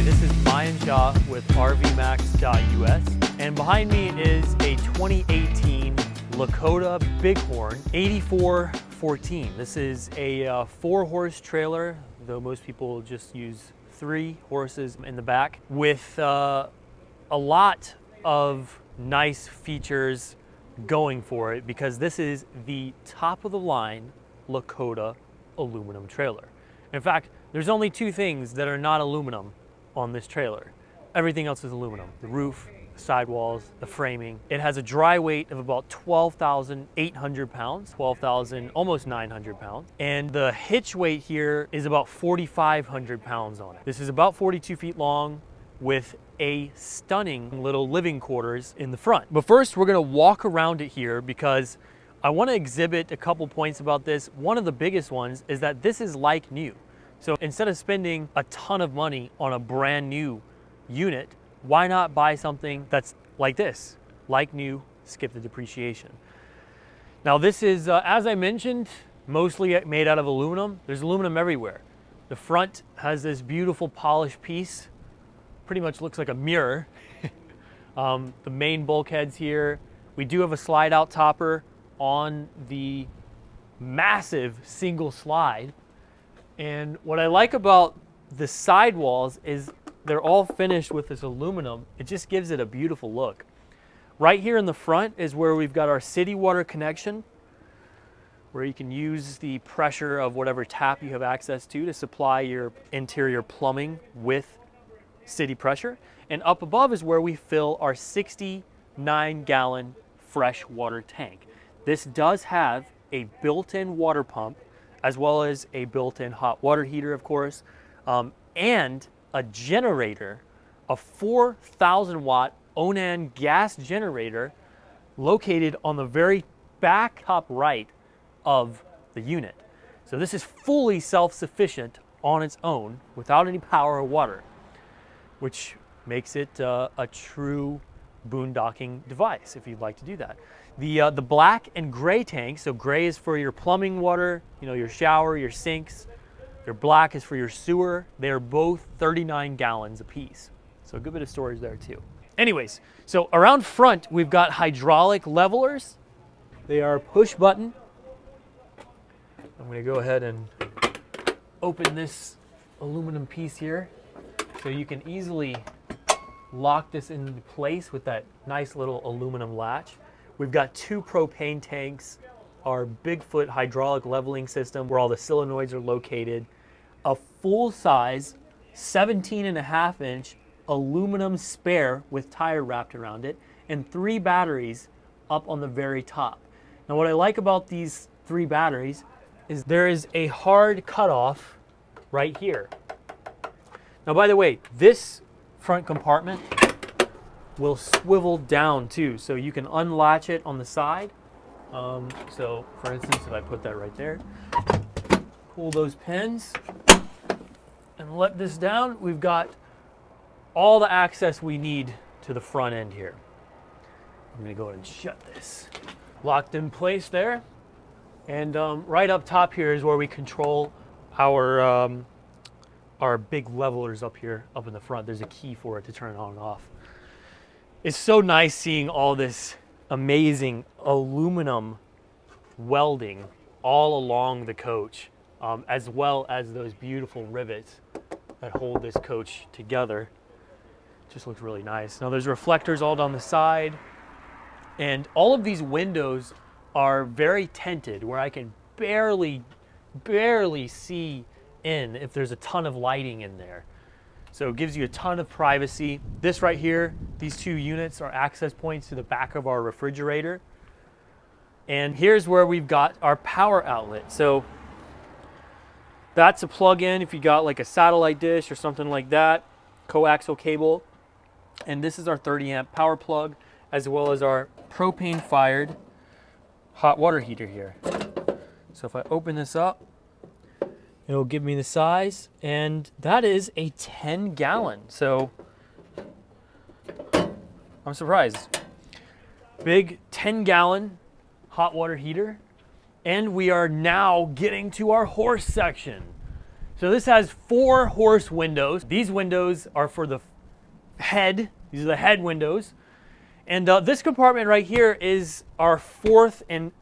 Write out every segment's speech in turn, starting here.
Hi, this is Brian Shaw with RVMax.us, and behind me is a 2018 Lakota Bug Horn 8414. This is a 4-horse trailer, though most people just use 3 horses in the back, with a lot of nice features going for it, because this is the top of the line Lakota aluminum trailer. In fact, there's only 2 things that are not aluminum on this trailer. Everything else is aluminum. The roof, the sidewalls, the framing. It has a dry weight of about 12,800 pounds, 12,000, almost 900 pounds. And the hitch weight here is about 4,500 pounds on it. This is about 42 feet long with a stunning little living quarters in the front. But first, we're gonna walk around it here because I wanna exhibit a couple points about this. One of the biggest ones is that this is like new. So instead of spending a ton of money on a brand new unit, why not buy something that's like this, like new, skip the depreciation. Now this is, as I mentioned, mostly made out of aluminum. There's aluminum everywhere. The front has this beautiful polished piece, pretty much looks like a mirror. The main bulkheads here. We do have a slide out topper on the massive single slide. And what I like about the sidewalls is they're all finished with this aluminum. It just gives it a beautiful look. Right here in the front is where we've got our city water connection, where you can use the pressure of whatever tap you have access to supply your interior plumbing with city pressure. And up above is where we fill our 69-gallon fresh water tank. This does have a built-in water pump, as well as a built-in hot water heater, of course, and a generator, a 4,000 watt Onan gas generator located on the very back top right of the unit. So this is fully self-sufficient on its own without any power or water, which makes it a true boondocking device if you'd like to do that. The black and gray tanks, so gray is for your plumbing water, your shower, your sinks. Your black is for your sewer. They are both 39 gallons apiece. So a good bit of storage there too. Anyways, so around front, we've got hydraulic levelers. They are push button. I'm gonna go ahead and open this aluminum piece here so you can easily lock this into place with that nice little aluminum latch. We've got 2 propane tanks, our Bigfoot hydraulic leveling system where all the solenoids are located, a full-size 17.5-inch aluminum spare with tire wrapped around it, and 3 batteries up on the very top. Now what I like about these 3 batteries is there is a hard cutoff right here. Now by the way, this front compartment will swivel down too, so you can unlatch it on the side. So for instance, if I put that right there, pull those pins and let this down, we've got all the access we need to the front end here. I'm gonna go ahead and shut this. Locked in place there. And right up top here is where we control our big levelers up here, up in the front. There's a key for it to turn it on and off. It's so nice seeing all this amazing aluminum welding all along the coach, as well as those beautiful rivets that hold this coach together. Just looks really nice. Now there's reflectors all down the side, and all of these windows are very tinted where I can barely see in if there's a ton of lighting in there. So it gives you a ton of privacy. This right here, these 2 units are access points to the back of our refrigerator. And here's where we've got our power outlet. So that's a plug-in if you got like a satellite dish or something like that, coaxial cable. And this is our 30 amp power plug, as well as our propane fired hot water heater here. So if I open this up, it'll give me the size, and that is a 10-gallon. So I'm surprised. Big 10-gallon hot water heater. And we are now getting to our horse section. So this has 4 horse windows. These windows are for the head. These are the head windows. And this compartment right here is our 4th and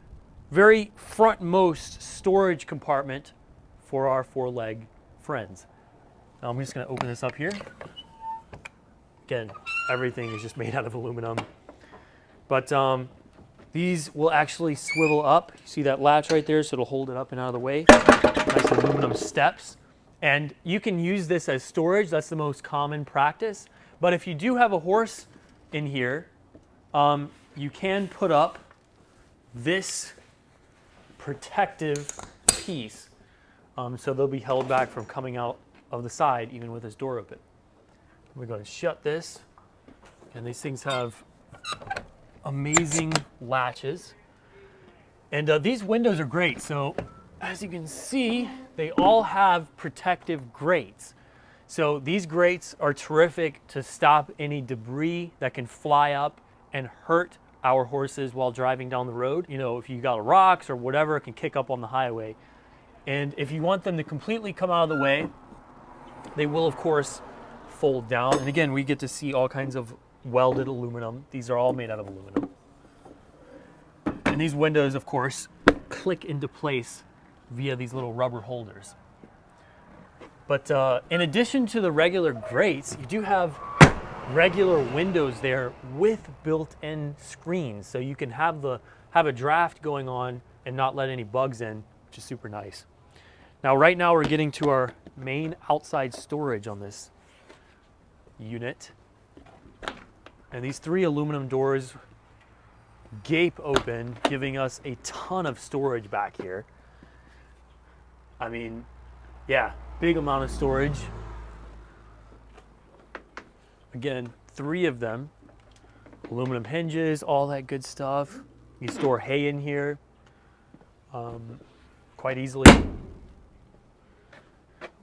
very frontmost storage compartment for our 4-leg friends. Now I'm just going to open this up here. Again, everything is just made out of aluminum. But these will actually swivel up. You see that latch right there, so it'll hold it up and out of the way. Nice aluminum steps. And you can use this as storage. That's the most common practice. But if you do have a horse in here, you can put up this protective piece. So they'll be held back from coming out of the side even with this door open. We're going to shut this. And these things have amazing latches. And these windows are great. So as you can see, they all have protective grates. So these grates are terrific to stop any debris that can fly up and hurt our horses while driving down the road. You know, if you got rocks or whatever, it can kick up on the highway. And if you want them to completely come out of the way, they will of course fold down. And again, we get to see all kinds of welded aluminum. These are all made out of aluminum. And these windows, of course, click into place via these little rubber holders. But in addition to the regular grates, you do have regular windows there with built-in screens, so you can have a draft going on and not let any bugs in, which is super nice. Now, right now we're getting to our main outside storage on this unit, and these 3 aluminum doors gape open, giving us a ton of storage back here. I mean, yeah, big amount of storage. Again, 3 of them, aluminum hinges, all that good stuff. You store hay in here quite easily.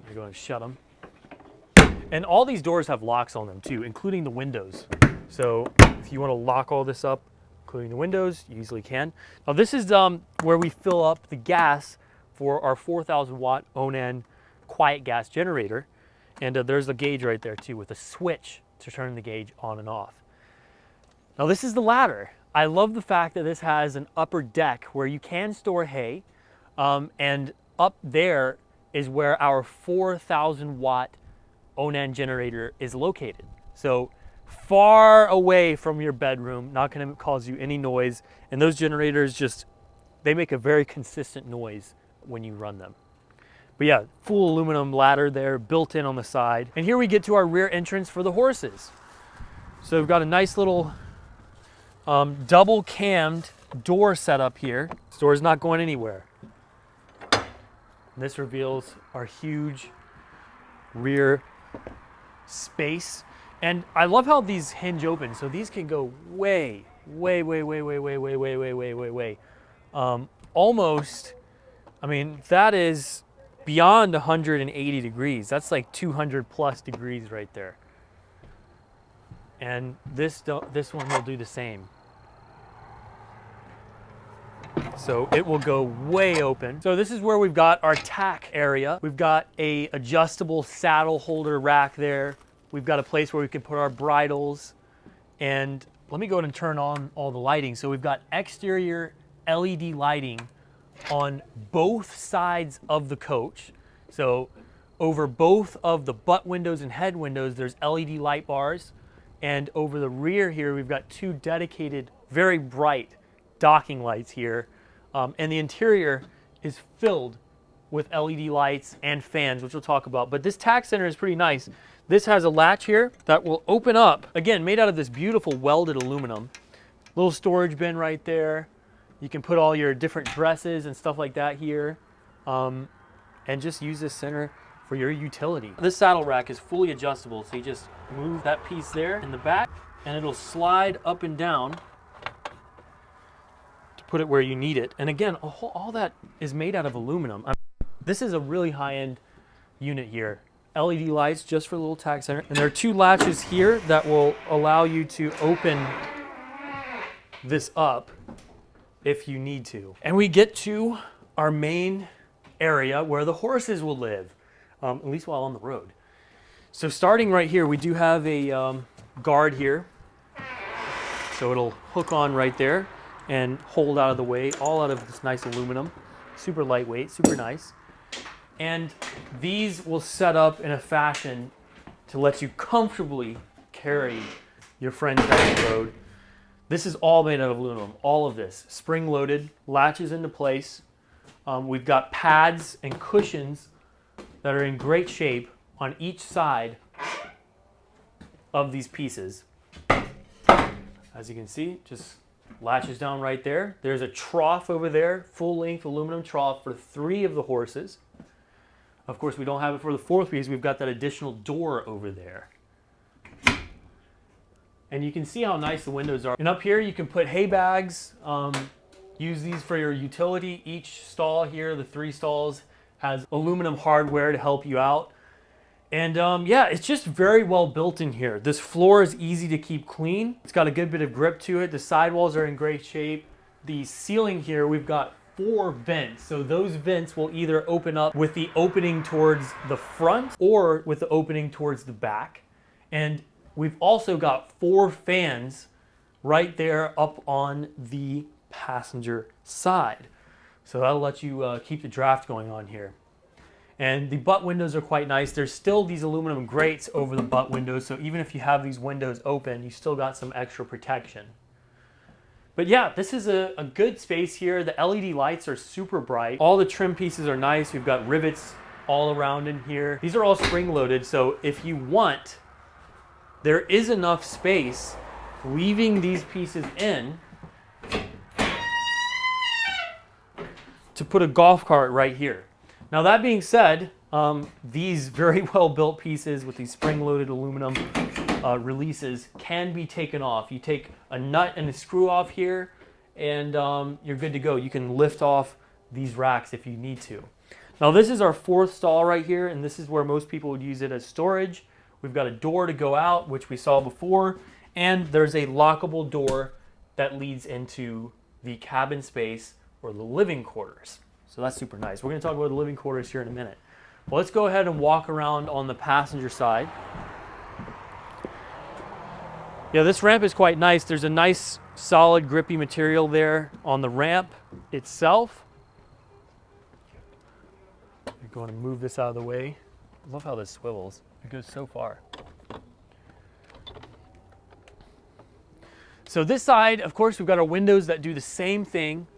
You're going to shut them. And all these doors have locks on them too, including the windows. So if you want to lock all this up, including the windows, you easily can. Now this is where we fill up the gas for our 4,000 watt Onan quiet gas generator. And there's a gauge right there too with a switch to turn the gauge on and off. Now this is the ladder. I love the fact that this has an upper deck where you can store hay, and up there is where our 4,000 watt Onan generator is located. So far away from your bedroom, not going to cause you any noise. And those generators they make a very consistent noise when you run them. But yeah, full aluminum ladder there, built in on the side. And here we get to our rear entrance for the horses. So we've got a nice little double cammed door set up here. This door is not going anywhere. And this reveals our huge rear space. And I love how these hinge open. So these can go way. Almost, I mean, that is beyond 180 degrees. That's like 200 plus degrees right there. And this one will do the same. So it will go way open. So this is where we've got our tack area. We've got a adjustable saddle holder rack there. We've got a place where we can put our bridles. And let me go ahead and turn on all the lighting. So we've got exterior LED lighting on both sides of the coach. So over both of the butt windows and head windows, there's LED light bars. And over the rear here, we've got 2 dedicated, very bright docking lights here. And the interior is filled with LED lights and fans, which we'll talk about. But this tack center is pretty nice. This has a latch here that will open up, again, made out of this beautiful welded aluminum. Little storage bin right there. You can put all your different dresses and stuff like that here, and just use this center for your utility. This saddle rack is fully adjustable, so you just move that piece there in the back, and it'll slide up and down to put it where you need it. And again, all that is made out of aluminum. This is a really high-end unit here. LED lights just for the little tack center. And there are 2 latches here that will allow you to open this up if you need to. And we get to our main area where the horses will live. at least while on the road. So starting right here, we do have a guard here. So it'll hook on right there and hold out of the way, all out of this nice aluminum. Super lightweight, super nice. And these will set up in a fashion to let you comfortably carry your friends down the road. This is all made out of aluminum, all of this. Spring loaded, latches into place. We've got pads and cushions that are in great shape on each side of these pieces. As you can see, just latches down right there. There's a trough over there, full length aluminum trough for 3 of the horses. Of course, we don't have it for the 4th piece. We've got that additional door over there. And you can see how nice the windows are. And up here, you can put hay bags, use these for your utility. Each stall here, the 3 stalls, has aluminum hardware to help you out. And yeah, it's just very well built in here. This floor is easy to keep clean. It's got a good bit of grip to it. The sidewalls are in great shape. The ceiling here, we've got 4 vents. So those vents will either open up with the opening towards the front or with the opening towards the back. And we've also got 4 fans right there up on the passenger side. So that'll let you keep the draft going on here. And the butt windows are quite nice. There's still these aluminum grates over the butt windows, so even if you have these windows open, you still got some extra protection. But yeah, this is a good space here. The LED lights are super bright. All the trim pieces are nice. We've got rivets all around in here. These are all spring loaded, so if you want, there is enough space leaving these pieces in to put a golf cart right here. Now that being said, these very well built pieces with these spring loaded aluminum releases can be taken off. You take a nut and a screw off here and you're good to go. You can lift off these racks if you need to. Now this is our 4th stall right here, and this is where most people would use it as storage. We've got a door to go out, which we saw before, and there's a lockable door that leads into the cabin space or the living quarters. So that's super nice. We're going to talk about the living quarters here in a minute. Well, let's go ahead and walk around on the passenger side. Yeah, this ramp is quite nice. There's a nice solid grippy material there on the ramp itself. I'm going to move this out of the way. I love how this swivels. It goes so far. So this side, of course, we've got our windows that do the same thing.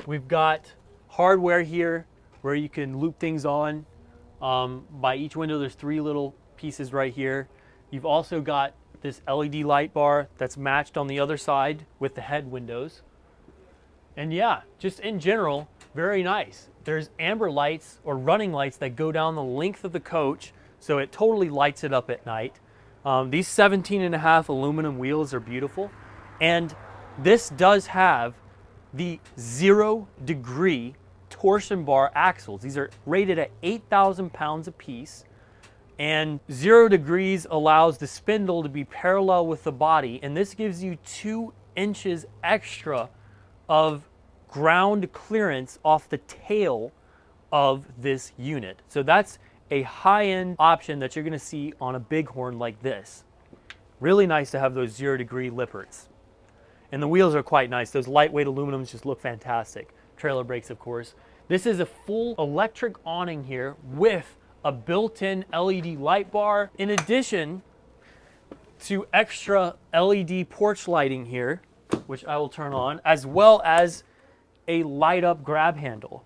We've got hardware here where you can loop things on. By each window, there's 3 little pieces right here. You've also got this LED light bar that's matched on the other side with the head windows. And yeah, just in general, very nice. There's amber lights or running lights that go down the length of the coach, so it totally lights it up at night. These 17.5 aluminum wheels are beautiful. And this does have the 0-degree torsion bar axles. These are rated at 8,000 pounds a piece, and 0 degrees allows the spindle to be parallel with the body, and this gives you 2 inches extra of ground clearance off the tail of this unit. So that's a high-end option that you're going to see on a Bighorn like this. Really nice to have those 0-degree lippers. And the wheels are quite nice. Those lightweight aluminums just look fantastic. Trailer brakes, of course. This is a full electric awning here with a built-in LED light bar, in addition to extra LED porch lighting here, which I will turn on, as well as a light-up grab handle.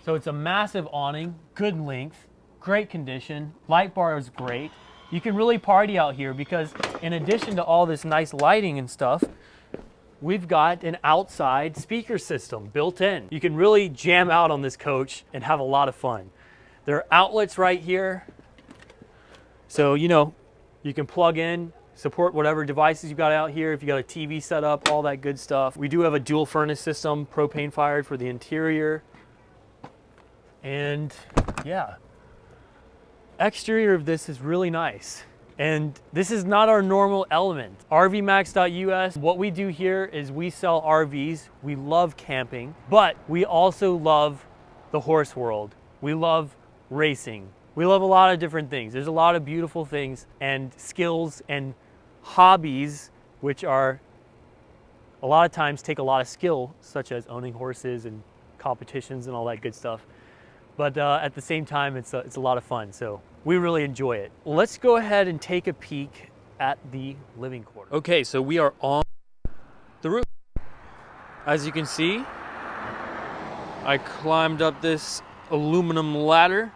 So it's a massive awning, good length, great condition. Light bar is great. You can really party out here because in addition to all this nice lighting and stuff, we've got an outside speaker system built in. You can really jam out on this coach and have a lot of fun. There are outlets right here. So, you know, you can plug in, support whatever devices you got out here. If you got a TV set up, all that good stuff. We do have a dual furnace system, propane fired for the interior. And yeah, exterior of this is really nice. And this is not our normal element. RVMax.us, what we do here is we sell RVs. We love camping, but we also love the horse world. We love racing. We love a lot of different things. There's a lot of beautiful things and skills and hobbies, which are a lot of times take a lot of skill, such as owning horses and competitions and all that good stuff. But at the same time, it's a lot of fun. So we really enjoy it. Let's go ahead and take a peek at the living quarters. Okay, so we are on the roof. As you can see, I climbed up this aluminum ladder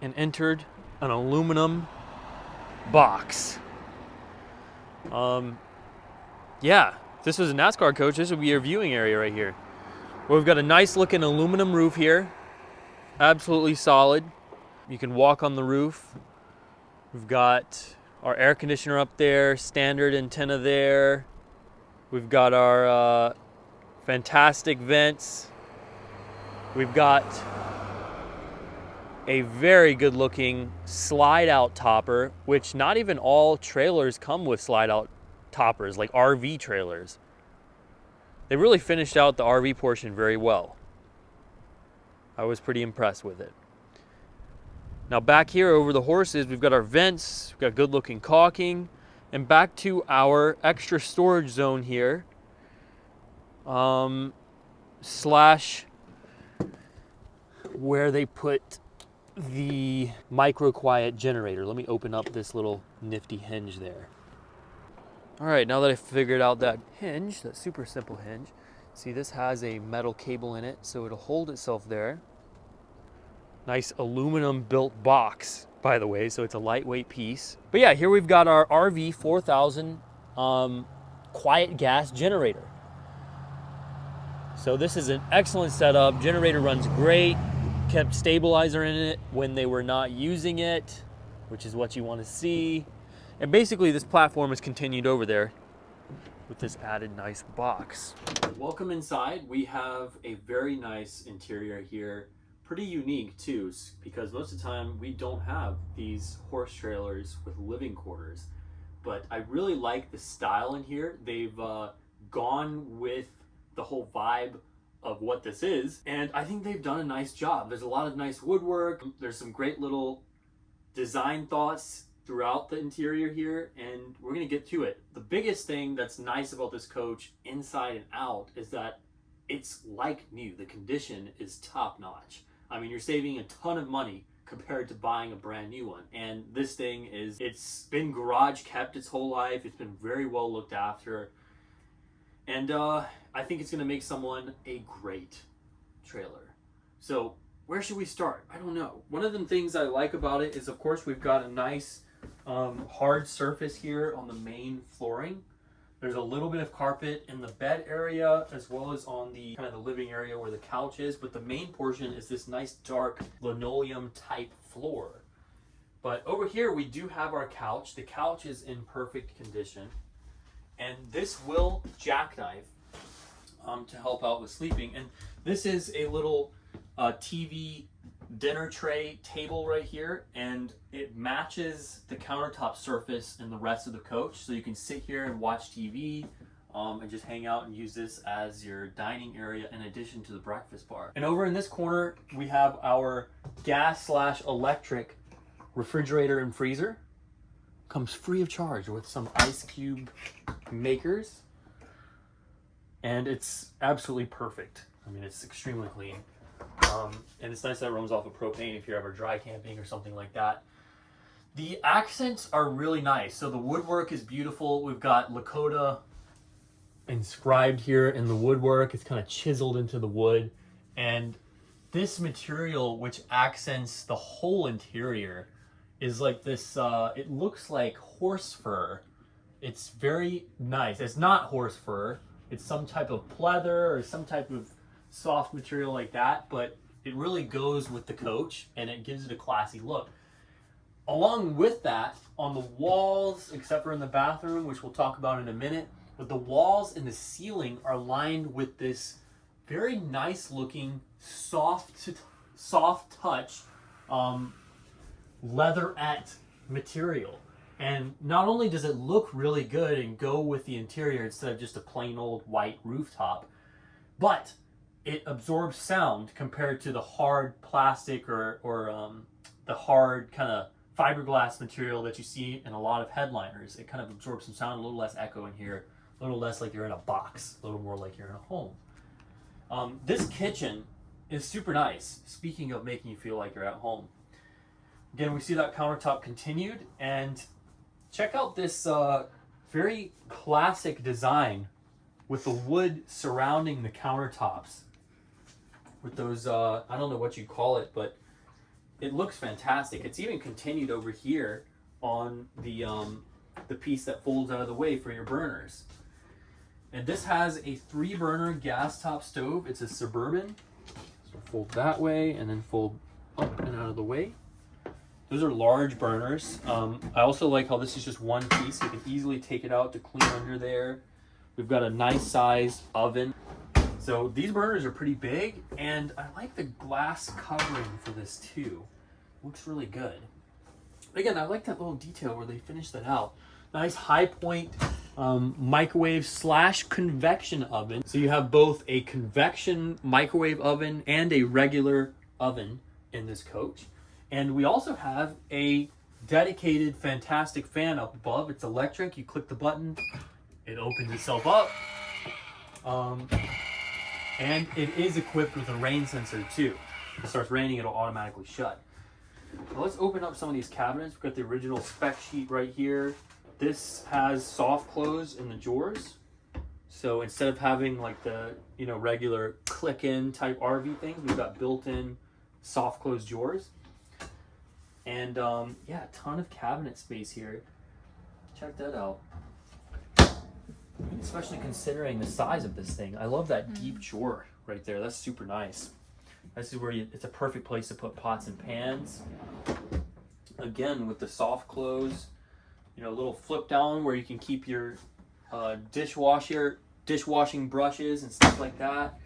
and entered an aluminum box. Yeah, if this was a NASCAR coach, this would be your viewing area right here. Well, we've got a nice looking aluminum roof here. Absolutely solid. You can walk on the roof. We've got our air conditioner up there, standard antenna there. We've got our fantastic vents. We've got a very good looking slide out topper, which not even all trailers come with slide out toppers, like RV trailers. They really finished out the RV portion very well. I was pretty impressed with it. Now back here over the horses, we've got our vents, we've got good looking caulking, and back to our extra storage zone here, slash where they put the micro quiet generator. Let me open up this little nifty hinge there. All right, now that I figured out that hinge, that super simple hinge, see this has a metal cable in it, so it'll hold itself there. Nice aluminum built box, by the way, so it's a lightweight piece. But yeah, here we've got our RV 4000 quiet gas generator. So this is an excellent setup. Generator runs great. Kept stabilizer in it when they were not using it, which is what you want to see. And basically this platform is continued over there with this added nice box. Welcome inside. We have a very nice interior here. Pretty unique too, because most of the time we don't have these horse trailers with living quarters. But I really like the style in here. They've gone with the whole vibe of what this is, and I think they've done a nice job. There's a lot of nice woodwork. There's some great little design thoughts throughout the interior here, and we're gonna get to it. The biggest thing that's nice about this coach inside and out is that it's like new. The condition is top notch. I mean, you're saving a ton of money compared to buying a brand new one. And this thing it's been garage kept its whole life. It's been very well looked after. And I think it's gonna make someone a great trailer. So where should we start? I don't know. One of the things I like about it is, of course, we've got a nice hard surface here on the main flooring. There's a little bit of carpet in the bed area as well as on the kind of the living area where the couch is, but the main portion is this nice dark linoleum type floor. But over here we do have our couch. The couch is in perfect condition, and this will jackknife to help out with sleeping. And this is a little TV dinner tray table right here, and it matches the countertop surface in the rest of the coach, so you can sit here and watch TV and just hang out and use this as your dining area in addition to the breakfast bar. And over in this corner we have our gas/electric refrigerator and freezer. Comes free of charge with some ice cube makers, and it's absolutely perfect. I mean, it's extremely clean. And it's nice that it runs off of propane if you're ever dry camping or something like that. The accents are really nice. So the woodwork is beautiful. We've got Lakota inscribed here in the woodwork. It's kind of chiseled into the wood. And this material, which accents the whole interior, is like this, it looks like horse fur. It's very nice. It's not horse fur. It's some type of pleather or some type of soft material like that, but it really goes with the coach and it gives it a classy look. Along with that, on the walls, except for in the bathroom, which we'll talk about in a minute, but the walls and the ceiling are lined with this very nice looking soft touch leatherette material. And not only does it look really good and go with the interior instead of just a plain old white rooftop, but it absorbs sound compared to the hard plastic or the hard kind of fiberglass material that you see in a lot of headliners. It kind of absorbs some sound, a little less echo in here, a little less like you're in a box, a little more like you're in a home. This kitchen is super nice, speaking of making you feel like you're at home. Again, we see that countertop continued, and check out this very classic design with the wood surrounding the countertops. With those, I don't know what you call it, but it looks fantastic. It's even continued over here on the piece that folds out of the way for your burners. And this has a 3-burner gas top stove. It's a Suburban. So fold that way and then fold up and out of the way. Those are large burners. I also like how this is just one piece. You can easily take it out to clean under there. We've got a nice sized oven. So these burners are pretty big, and I like the glass covering for this too. Looks really good. But again, I like that little detail where they finished that out. Nice high point microwave / convection oven. So you have both a convection microwave oven and a regular oven in this coach. And we also have a dedicated fantastic fan up above. It's electric. You click the button, it opens itself up. And it is equipped with a rain sensor too. If it starts raining, it'll automatically shut. Now let's open up some of these cabinets. We've got the original spec sheet right here. This has soft close in the drawers. So instead of having like the regular click-in type RV things, we've got built-in soft close drawers. And yeah, a ton of cabinet space here. Check that out. Especially considering the size of this thing. I love that deep drawer right there. That's super nice. This is where it's a perfect place to put pots and pans. Again, with the soft close, a little flip down where you can keep your dishwashing brushes and stuff like that.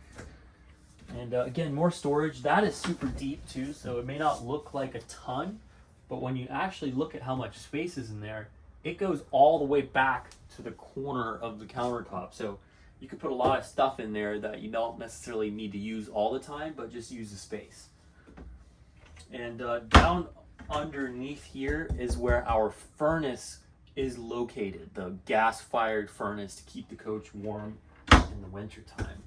And again, more storage. That is super deep too, so it may not look like a ton, but when you actually look at how much space is in there, it goes all the way back to the corner of the countertop. So you could put a lot of stuff in there that you don't necessarily need to use all the time, but just use the space. And down underneath here is where our furnace is located, the gas-fired furnace to keep the coach warm in the wintertime.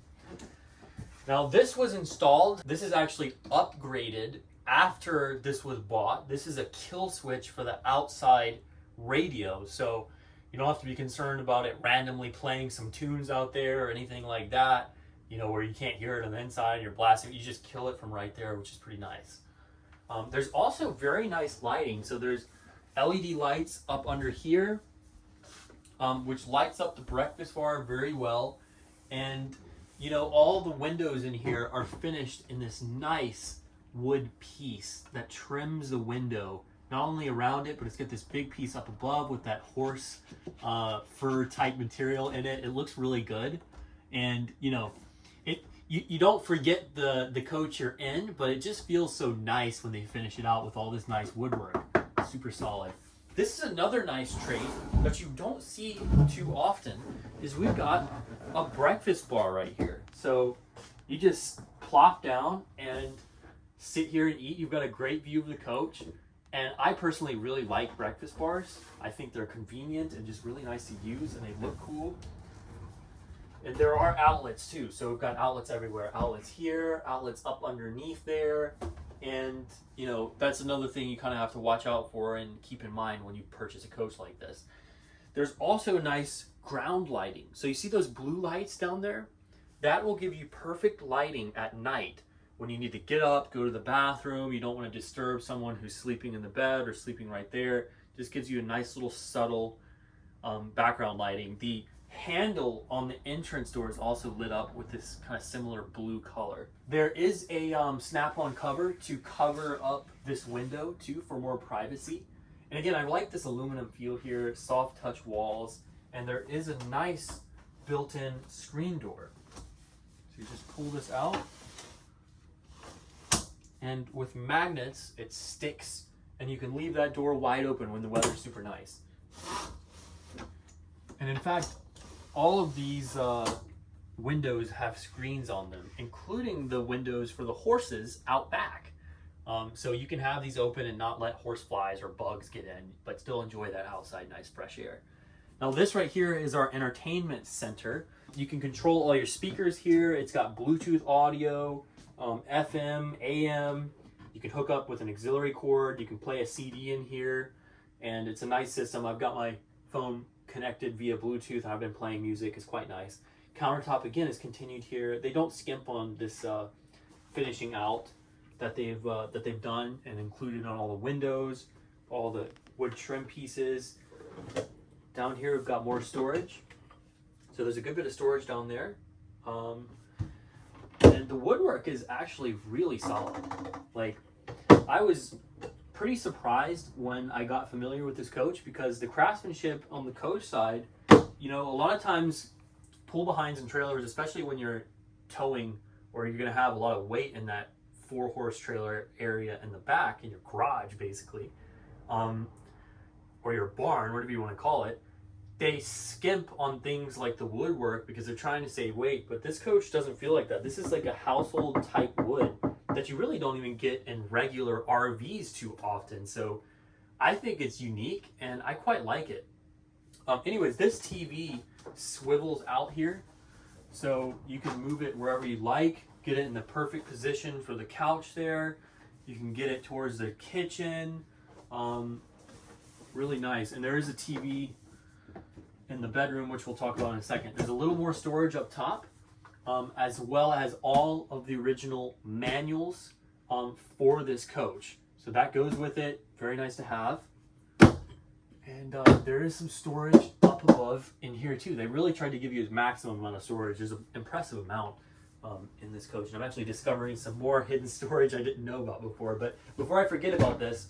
Now this was installed. This is actually upgraded after this was bought. This is a kill switch for the outside radio, so you don't have to be concerned about it randomly playing some tunes out there or anything like that, where you can't hear it on the inside and you're blasting. You just kill it from right there, which is pretty nice. There's also very nice lighting. So there's LED lights up under here, which lights up the breakfast bar very well. And all the windows in here are finished in this nice wood piece that trims the window not only around it, but it's got this big piece up above with that horse fur type material in it. It looks really good, and you don't forget the coach you're in, but it just feels so nice when they finish it out with all this nice woodwork. Super solid. This is another nice trait that you don't see too often, is we've got a breakfast bar right here. So you just plop down and sit here and eat. You've got a great view of the coach. And I personally really like breakfast bars. I think they're convenient and just really nice to use, and they look cool. And there are outlets too. So we've got outlets everywhere. Outlets here, outlets up underneath there. And that's another thing you kind of have to watch out for and keep in mind when you purchase a coach like this. There's also nice ground lighting. So you see those blue lights down there? That will give you perfect lighting at night. When you need to get up, go to the bathroom, you don't want to disturb someone who's sleeping in the bed or sleeping right there. Just gives you a nice little subtle background lighting. The handle on the entrance door is also lit up with this kind of similar blue color. There is a snap-on cover to cover up this window too for more privacy. And again, I like this aluminum feel here, soft touch walls, and there is a nice built-in screen door. So you just pull this out. And with magnets, it sticks, and you can leave that door wide open when the weather's super nice. And in fact, all of these windows have screens on them, including the windows for the horses out back. So you can have these open and not let horse flies or bugs get in, but still enjoy that outside nice fresh air. Now this right here is our entertainment center. You can control all your speakers here. It's got Bluetooth audio, FM, AM. You can hook up with an auxiliary cord. You can play a CD in here, and it's a nice system. I've got my phone connected via Bluetooth. I've been playing music. It's quite nice. Countertop again is continued here. They don't skimp on this finishing out that they've done and included on all the windows, all the wood trim pieces. Down here we've got more storage. So there's a good bit of storage down there. And the woodwork is actually really solid. Like, I was pretty surprised when I got familiar with this coach, because the craftsmanship on the coach side, you know, a lot of times pull behinds and trailers, especially when you're towing or you're going to have a lot of weight in that 4-horse trailer area in the back, in your garage basically, or your barn, whatever you want to call it, they skimp on things like the woodwork because they're trying to save weight. But this coach doesn't feel like that. This is like a household type wood that you really don't even get in regular RVs too often. So I think it's unique and I quite like it. Anyways, this TV swivels out here, so you can move it wherever you like, get it in the perfect position for the couch there. You can get it towards the kitchen. Really nice. And there is a TV in the bedroom, which we'll talk about in a second. There's a little more storage up top, as well as all of the original manuals for this coach. So that goes with it. Very nice to have. And there is some storage up above in here too. They really tried to give you a maximum amount of storage. There's an impressive amount in this coach. And I'm actually discovering some more hidden storage I didn't know about before. But before I forget about this,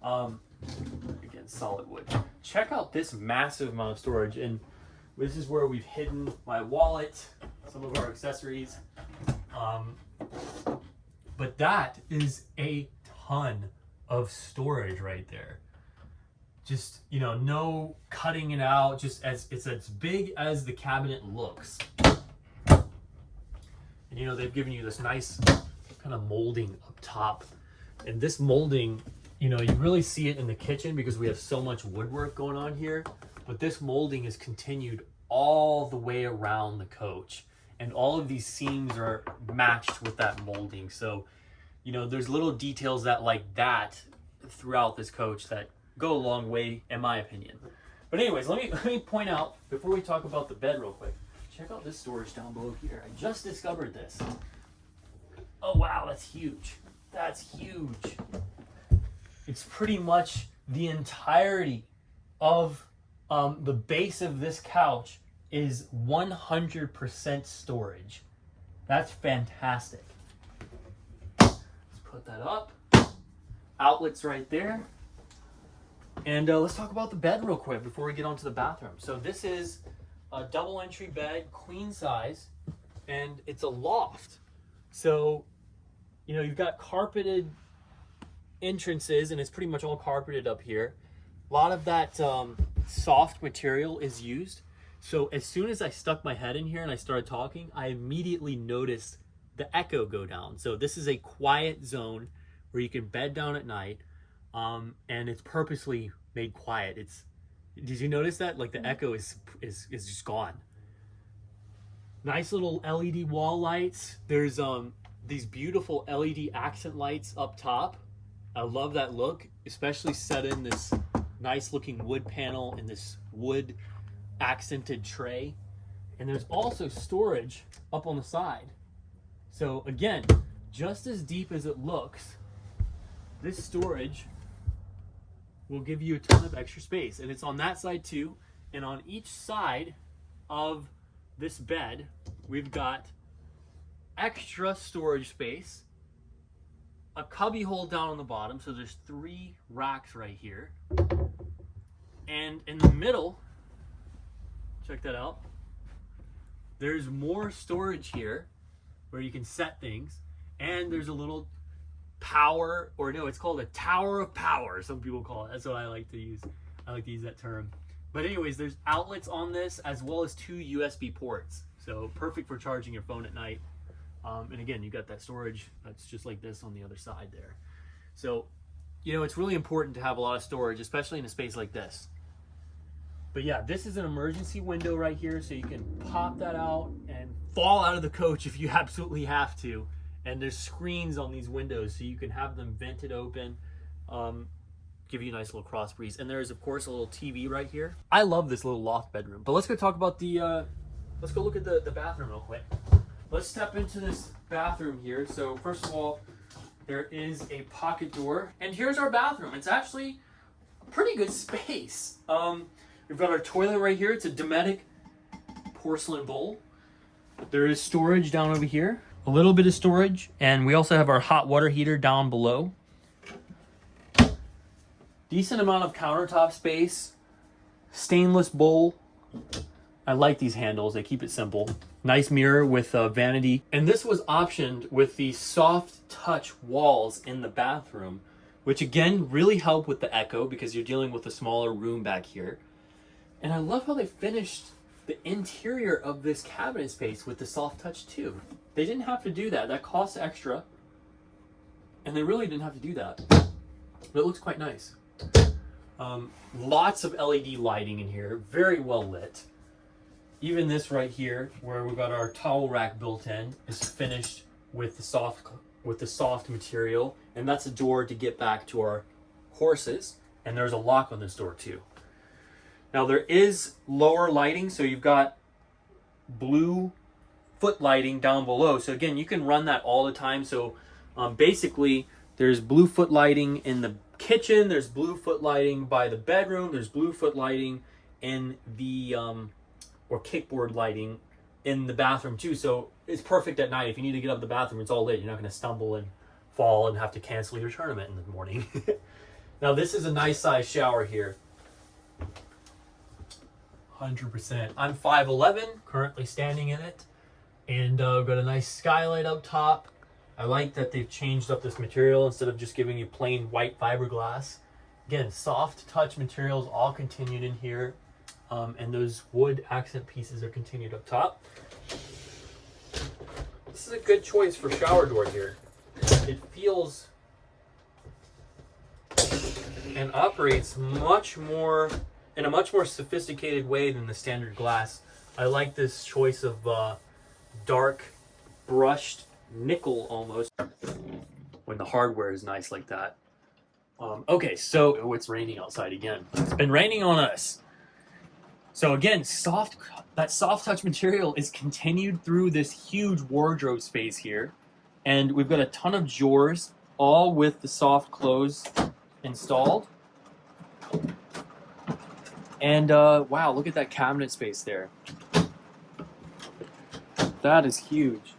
again, solid wood. Check out this massive amount of storage. And this is where we've hidden my wallet, some of our accessories. But that is a ton of storage right there. Just, you know, no cutting it out, just as it's as big as the cabinet looks. And you know, they've given you this nice kind of molding up top. And this molding, you know, you really see it in the kitchen because we have so much woodwork going on here. But this molding is continued all the way around the coach. And all of these seams are matched with that molding. So, you know, there's little details that like that throughout this coach that go a long way, in my opinion. But anyways, let me point out, before we talk about the bed real quick, check out this storage down below here. I just discovered this. Oh wow, that's huge. That's huge. It's pretty much the entirety of the base of this couch is 100% storage. That's fantastic. Let's put that up. Outlets right there. And let's talk about the bed real quick before we get onto the bathroom. So this is a double entry bed, queen size, and it's a loft. So, you know, you've got carpeted entrances, and it's pretty much all carpeted up here. A lot of that soft material is used. So as soon as I stuck my head in here and I started talking, I immediately noticed the echo go down. So this is a quiet zone where you can bed down at night. And it's purposely made quiet. Did you notice that? Like the echo is just gone. Nice little LED wall lights. There's these beautiful LED accent lights up top. I love that look, especially set in this nice looking wood panel and this wood accented tray. And there's also storage up on the side. So again, just as deep as it looks, this storage will give you a ton of extra space. And it's on that side too. And on each side of this bed, we've got extra storage space, a cubby hole down on the bottom. So there's 3 racks right here. And in the middle, check that out. There's more storage here where you can set things. And there's a little power, or no, it's called a tower of power, some people call it. That's what I like to use. I like to use that term. But anyways, there's outlets on this as well as 2 USB ports. So perfect for charging your phone at night. And again, you got that storage that's just like this on the other side there. So, you know, it's really important to have a lot of storage, especially in a space like this. But yeah, this is an emergency window right here, so you can pop that out and fall out of the coach if you absolutely have to. And there's screens on these windows, so you can have them vented open, give you a nice little cross breeze. And there's, of course, a little TV right here. I love this little loft bedroom. But let's go talk about the, let's go look at the bathroom real quick. Let's step into this bathroom here. So first of all, there is a pocket door. And here's our bathroom. It's actually a pretty good space. We've got our toilet right here. It's a Dometic porcelain bowl. There is storage down over here. A little bit of storage. And we also have our hot water heater down below. Decent amount of countertop space. Stainless bowl. I like these handles. They keep it simple. Nice mirror with a vanity. And this was optioned with the soft touch walls in the bathroom, which again really help with the echo because you're dealing with a smaller room back here. And I love how they finished the interior of this cabinet space with the soft touch too. They didn't have to do that. That costs extra. And they really didn't have to do that. But it looks quite nice. Lots of LED lighting in here. Very well lit. Even this right here, where we've got our towel rack built in, is finished with the soft material, and that's a door to get back to our horses. And there's a lock on this door too. Now there is lower lighting, so you've got blue foot lighting down below. So again, you can run that all the time. So basically, there's blue foot lighting in the kitchen. There's blue foot lighting by the bedroom. There's blue foot lighting in the or kickboard lighting in the bathroom too. So it's perfect at night. If you need to get up the bathroom, it's all lit. You're not going to stumble and fall and have to cancel your tournament in the morning. Now this is a nice size shower here. 100%. I'm 5'11", currently standing in it. And we've got a nice skylight up top. I like that they've changed up this material instead of just giving you plain white fiberglass. Again, soft touch materials all continued in here. And those wood accent pieces are continued up top. This is a good choice for shower door here. It feels and operates much more in a much more sophisticated way than the standard glass. I like this choice of dark brushed nickel almost when the hardware is nice like that. Okay, so it's raining outside again. It's been raining on us. So again, that soft touch material is continued through this huge wardrobe space here. And we've got a ton of drawers, all with the soft close installed. And wow, look at that cabinet space there. That is huge.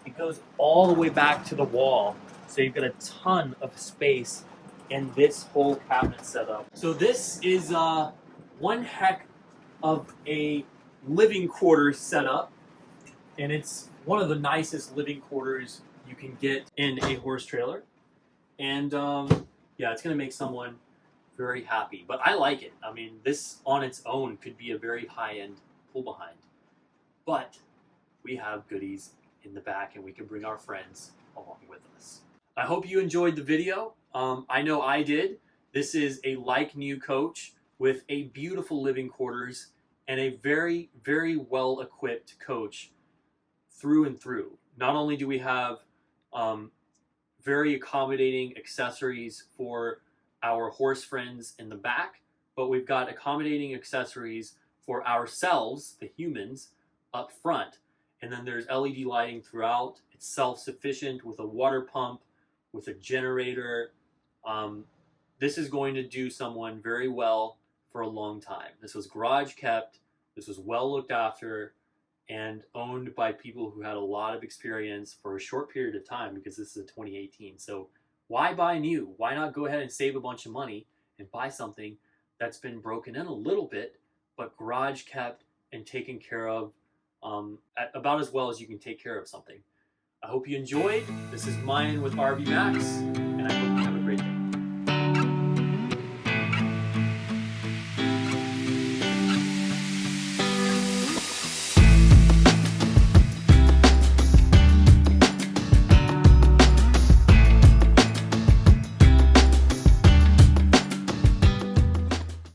It goes all the way back to the wall. So you've got a ton of space in this whole cabinet setup. So this is one heck of a living quarters setup, and it's one of the nicest living quarters you can get in a horse trailer. And yeah, it's gonna make someone very happy, but I like it. I mean, this on its own could be a very high-end pull behind, but we have goodies in the back and we can bring our friends along with us. I hope you enjoyed the video. I know I did. This is a like new coach with a beautiful living quarters and a very, very well equipped coach through and through. Not only do we have very accommodating accessories for our horse friends in the back, but we've got accommodating accessories for ourselves, the humans, up front. And then there's LED lighting throughout. It's self-sufficient with a water pump, with a generator. This is going to do someone very well for a long time. This was garage kept, this was well looked after, and owned by people who had a lot of experience for a short period of time, because this is a 2018. So why buy new? Why not go ahead and save a bunch of money and buy something that's been broken in a little bit, but garage kept and taken care of about as well as you can take care of something. I hope you enjoyed. This is Mayan with RV Max, and I hope